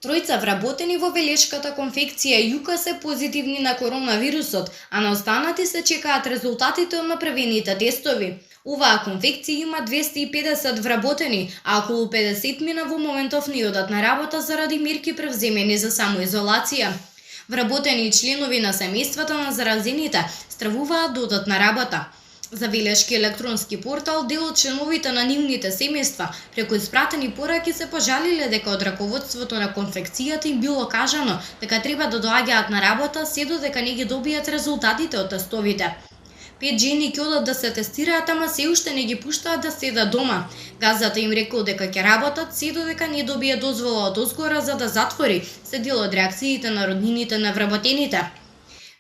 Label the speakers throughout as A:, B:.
A: Тројца вработени во велешката конфекција Јука се позитивни на коронавирусот, а на останати се чекаат резултатите од направените тестови. Оваа конфекција има 250 вработени, а околу 50 мина во моментов не одат на работа заради мерки превземени за самоизолација. Вработени и членови на семејствата на заразените стравуваат да одат на работа. За велешки електронски портал, дел од членовите на нивните семејства преку испратени пораки се пожалиле дека од раководството на конфекцијата им било кажано дека треба да доаѓаат на работа се додека не ги добијат резултатите од тестовите. 5 жени ќе одат да се тестираат, ама се уште не ги пуштаат да седат дома. Газдата им рекол дека ќе работат се додека не добие дозвола од озгора за да затвори, се дел од реакциите на роднините на вработените.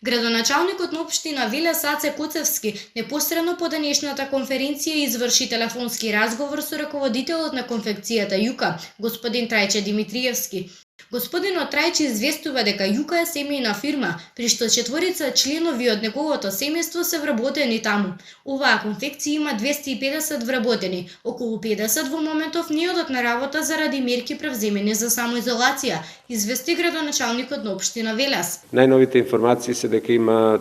A: Градоначалникот на општина Велес Аце Коцевски непосредно по денешната конференција изврши телефонски разговор со раководителот на конфекцијата Јука, господин Трајче Димитриевски. Господинот Трајче известува дека Јука е семејна фирма, при што 4 членови од неговото семејство се вработени таму. Оваа конфекција има 250 вработени, околу 50 во моментов не одат на работа заради мерки превземени за самоизолација, извести градоначалникот на општина Велес.
B: Најновите информации се дека има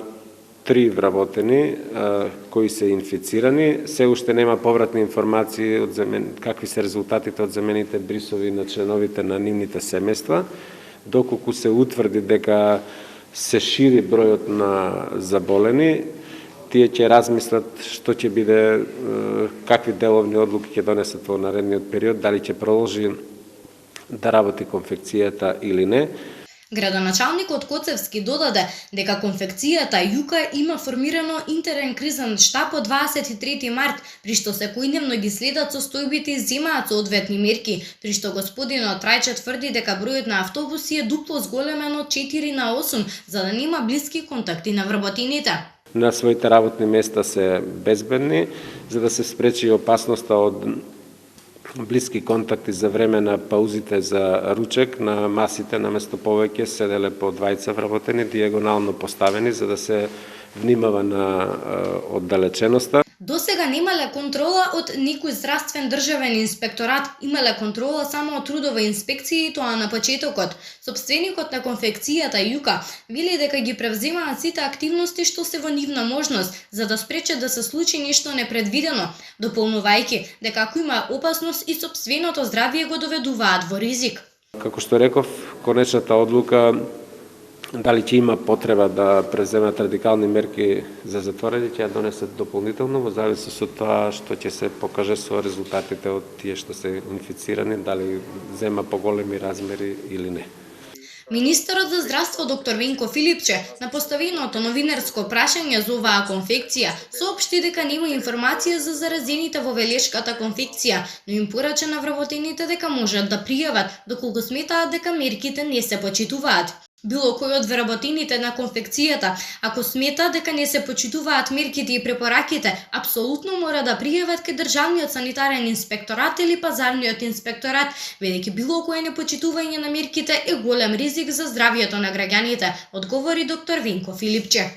B: 3 вработени кои се инфицирани. Се уште нема повратни информации од какви се резултатите од замените брисови на членовите на нивните семејства. Доколку се утврди дека се шири бројот на заболени, тие ќе размислат што ќе биде, какви деловни одлуки ќе донесат во наредниот период, дали ќе продолжи да работи конфекцијата или не.
A: Градоначалникот Коцевски додаде дека конфекцијата Јука има формирано интерен кризен штаб од 23 март, при што секојдневно ги следат состојбите и земаат соодветни мерки, при што господинот Трајче тврди дека бројот на автобуси е дупло зголемен од 4 на 8, за да нема блиски контакти на вработените.
B: На своите работни места се безбедни, за да се спречи опасноста од блиски контакти за време на паузите за ручек. На масите наместо повеќе седеле по 20 вработени, диагонално поставени, за да се внимава на оддалеченоста.
A: Досега немале контрола од никој здравствен државен инспекторат, имале контрола само од трудова инспекција и тоа на почетокот. Сопственикот на конфекцијата Јука вели дека ги превземаат сите активности што се во нивна можност, за да спречат да се случи нешто непредвидено, дополнувајќи дека ако има опасност и сопственото здравје го доведуваат во ризик.
B: Како што реков, конечната одлука дали ќе има потреба да преземат радикални мерки за затворање, ќе ја донесат дополнително во зависност од тоа што ќе се покаже со резултатите од тие што се инфицирани, дали зема поголеми размери или не.
A: Министерот за здравство доктор Венко Филипче на поставеното новинарско прашање за оваа конфекција соопшти дека нема информација за заразените во велешката конфекција, но им порача на вработените дека можат да пријават доколку сметаат дека мерките не се почитуваат. Било кој од вработените на конфекцијата, ако смета дека не се почитуваат мерките и препораките, апсолутно мора да пријават кај државниот санитарен инспекторат или пазарниот инспекторат, бидејќи било кое непочитување на мерките е голем ризик за здравјето на граѓаните, одговори доктор Венко Филипче.